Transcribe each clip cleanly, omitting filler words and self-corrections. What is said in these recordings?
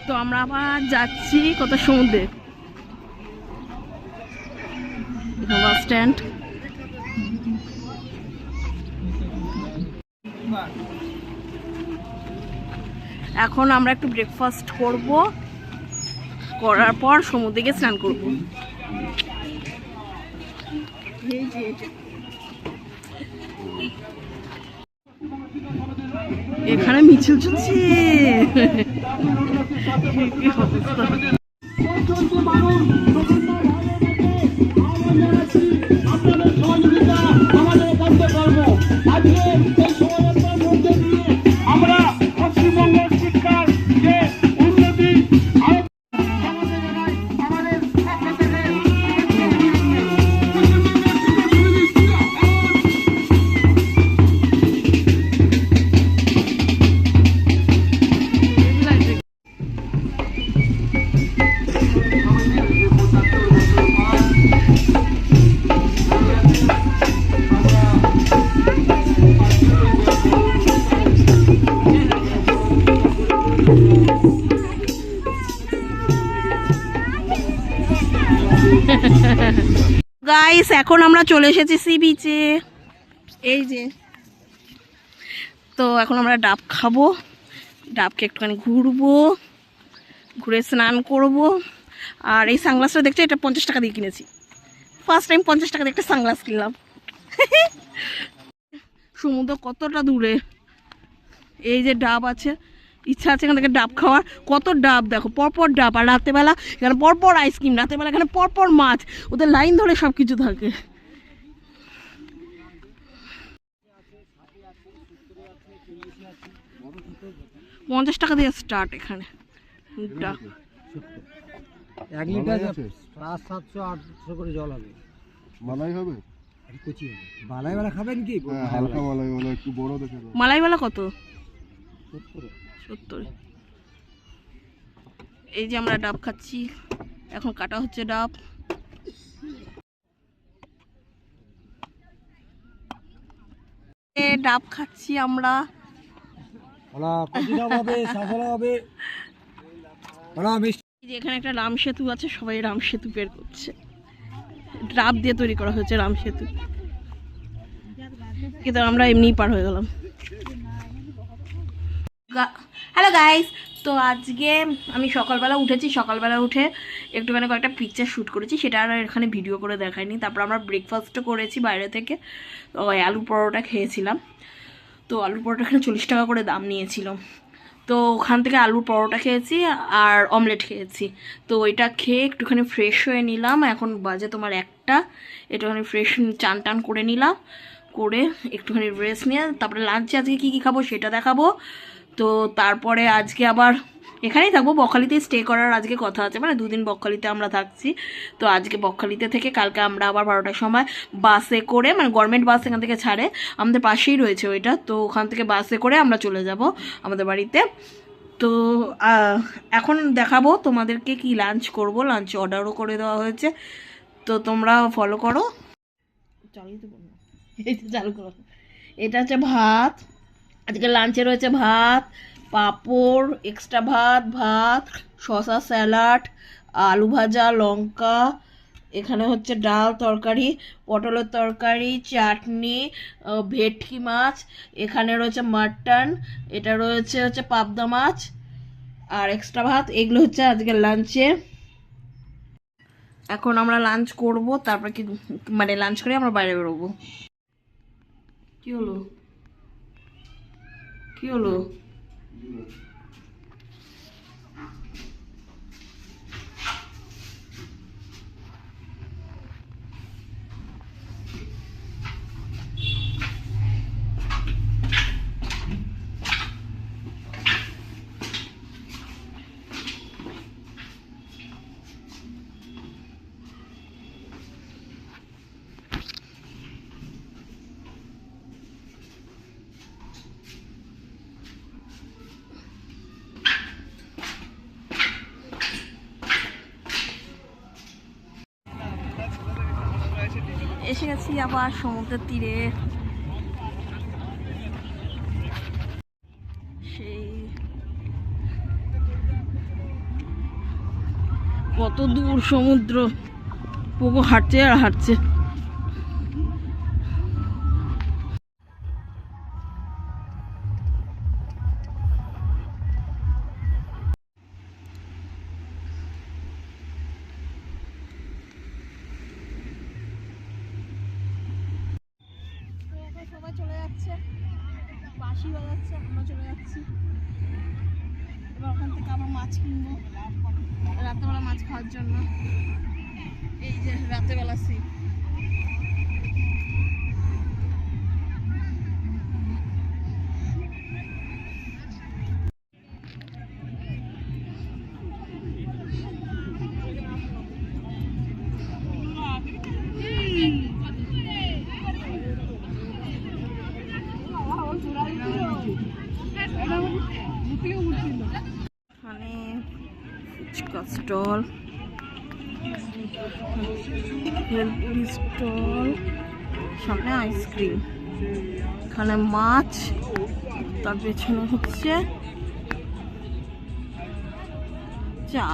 তো আমরা আবার যাচ্ছি কত সমুদ্রে, বাস স্ট্যান্ড। এখন আমরা একটু ব্রেকফাস্ট করব, করার পর সমুদ্রে গিয়ে স্নান করব। এখানে মিছিল চলছে। আমরা পশ্চিমবঙ্গের শিক্ষার যে উন্নতি গাইস, এখন আমরা চলে এসেছি সি বিচে। এই যে, তো এখন আমরা ডাব খাবো, ডাবকে একটুখানি ঘুরবো, ঘুরে স্নান করব। আর এই সানগ্লাসটা দেখছো, এটা 50 টাকা দিয়ে কিনেছি। ফার্স্ট টাইম 50 টাকা দিয়ে একটা সানগ্লাস কিনলাম। সমুদ্র কতটা দূরে। এই যে ডাব আছে, ইচ্ছা আছে এখান থেকে ডাব খাওয়ার। কত ডাব দেখো, পরপর ডাব। আর রাতেরবেলা এখানে পরপর আইসক্রিম, রাতেরবেলা এখানে পরপর মাছ, ওদের লাইন ধরে সব কিছু থাকে। $50 টাকা দিয়ে স্টার্ট এখানে। 1 লিটার 700-800 করে জল হবে। মালাই হবে, মালাইওয়ালা খাবেন কি? হালকা মালাইওয়ালা, একটু বড় দেখে দাও। মালাইওয়ালা কত? 70। এই যে আমরা ডাব খাচ্ছি, এখন কাটা হচ্ছে ডাব। ডাব খাচ্ছি আমরা। এখানে একটা রাম সেতু আছে, সবাই রাম সেতু বের করছে। ডাব দিয়ে তৈরি করা হয়েছে রাম সেতু, কিন্তু আমরা এমনিই পার হয়ে গেলাম। হ্যালো গাইস, তো আজকে আমি সকালবেলা উঠেছি। সকালবেলা উঠে একটুখানি কয়েকটা পিকচার শ্যুট করেছি, সেটা আর এখানে ভিডিও করে দেখাইনি। তারপর আমরা ব্রেকফাস্টও করেছি বাইরে থেকে, ওই আলু পরোটা খেয়েছিলাম। তো আলুর পরোটা এখানে 40 টাকা করে দাম নিয়েছিল। তো ওখান থেকে আলুর পরোটা খেয়েছি আর অমলেট খেয়েছি। তো এটা খেয়ে একটুখানি ফ্রেশ হয়ে নিলাম। এখন বাজে তোমার 1টা। একটুখানি ফ্রেশ চান টান করে নিলাম, করে একটুখানি রেস্ট নিয়ে তারপরে লাঞ্চে আজকে কী কী খাবো সেটা দেখাবো। তো তারপরে আজকে আবার এখানেই থাকবো, বকখালিতেই স্টে করার আজকে কথা আছে, মানে 2 দিন বকখালিতে আমরা থাকছি। তো আজকে বকখালিতে থেকে কালকে আমরা আবার 12টার সময় বাসে করে, মানে গভর্নমেন্ট বাস এখান থেকে ছাড়ে, আমাদের পাশেই রয়েছে ওইটা, তো ওখান থেকে বাসে করে আমরা চলে যাব আমাদের বাড়িতে। তো এখন দেখাবো তোমাদেরকে কি লাঞ্চ করব। লাঞ্চ অর্ডারও করে দেওয়া হয়েছে, তো তোমরা ফলো করো। চালু করো। এটা হচ্ছে ভাত, আজকে লাঞ্চে রয়েছে ভাত, পাঁপড়, এক্সট্রা ভাত, শসা, স্যালাড, আলু ভাজা, লঙ্কা, এখানে হচ্ছে ডাল, তরকারি, পটলের তরকারি, চাটনি, ভেটকি মাছ, এখানে রয়েছে মাটন, এটা হচ্ছে পাবদা মাছ আর এক্সট্রা ভাত। এগুলো হচ্ছে আজকে লাঞ্চে। এখন আমরা লাঞ্চ করব, তারপর কি মানে লাঞ্চ করে আমরা বাইরে বেরোবো। কি হলো? এসে গেছি আবার সমুদ্রের তীরে। সেই কত দূর সমুদ্র, পুকু হাঁটছে আর হাঁটছে। সবাই চলে যাচ্ছে, বাঁশি বাজাচ্ছে, আমরা চলে যাচ্ছি। এবার ওখান থেকে আবার মাছ কিনবো রাতেবেলা মাছ খাওয়ার জন্য। এই যে রাতেবেলা সিপ। এখানে ফুচকা স্টল, ভেলপুরি স্টল, সামনে আইসক্রিম, এখানে মাছ, তার পেছনে হচ্ছে চা।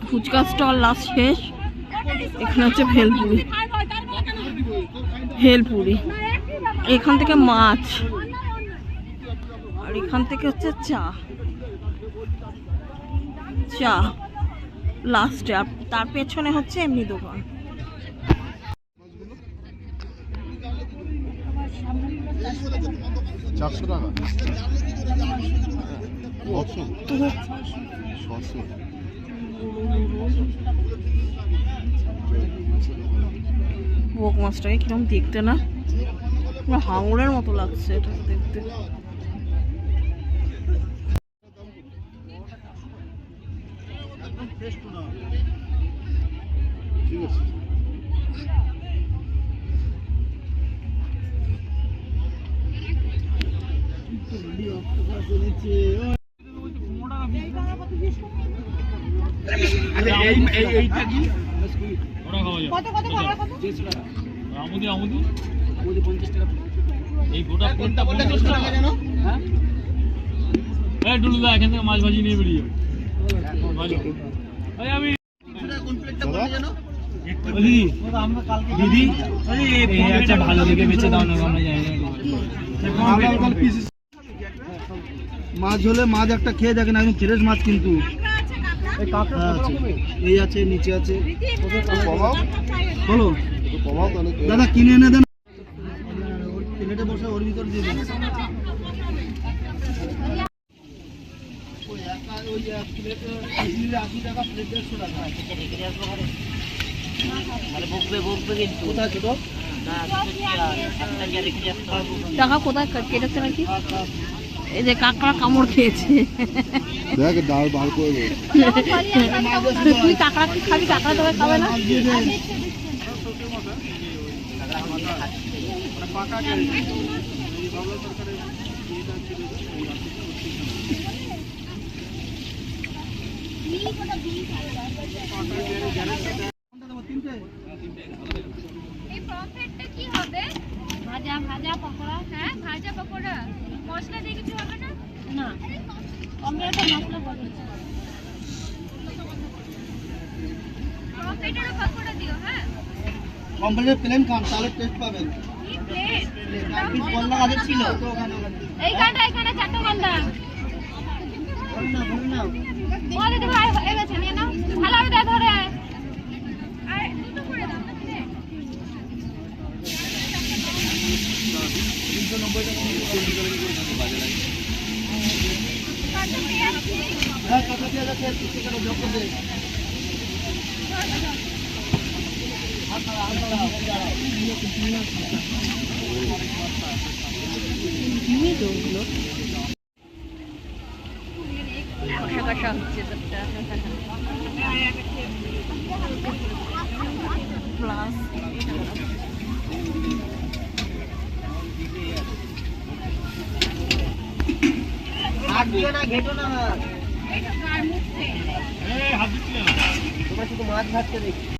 ফুচকা স্টল লাস্ট শেষ। এখানে হচ্ছে ভেলপুরি, ভেলপুরি, এখান থেকে মাছ, আর এখান থেকে হচ্ছে চা, চা লাস্টে। আর তার পেছনে হচ্ছে এমনি দোকান। চারশো টাকা, 600। বোক মাছটাকে কিরকম দেখতে না, হাঙরের মতো লাগছে এটা দেখতে। ঠিক আছে। মাছ ভাজি নিয়ে বেরিয়ে দিদি ভালো দেখে বেঁচে দাও না, মাছ হলে মাছ একটা খেয়ে দেখেন, একদম ফ্রেশ মাছ কিন্তু। এই আছে, নিচে আছে, বলো দাদা কিনে এনে দেন, প্লেটে বসে ওর ভিতর দিয়ে দেন। টাকা কোথায় কেটেছে নাকি? এই যে কাঁকড়া কামড় খেয়েছে। দেখ ডাল বার করে দে। তুই কাঁকড়া কি খাবি? কাঁকড়া তোকে খাবে না? এই প্রফিটটা কি হবে? ভাজা ভাজা পকোড়া। হ্যাঁ ভাজা পকোড়া, মশলা দিয়ে কিছু হবে না? না, আমরা তো মশলা বলেছি। প্রফিটের পকোড়া দিও। হ্যাঁ কমপ্লিট প্লেন খান, তাহলে টেস্ট পাবেন। কি প্লেট? পিস বললা কাদের ছিল? এইখানটা এখানে চারটা গন্ডা না বলে দেবো। এই গেছে নিয়ে নাও, ভালো হবে দে ধরে। আর দুটো করে দাও না প্লেট। 390 টাকা নিয়ে কত পেঁয়াজ? হ্যাঁ, কত দিয়ে আছে? 30 টাকা যোগ করে দে। কষা কষা হচ্ছে প্লাস তোমরা শুধু মাছ ভাজতে দেখি।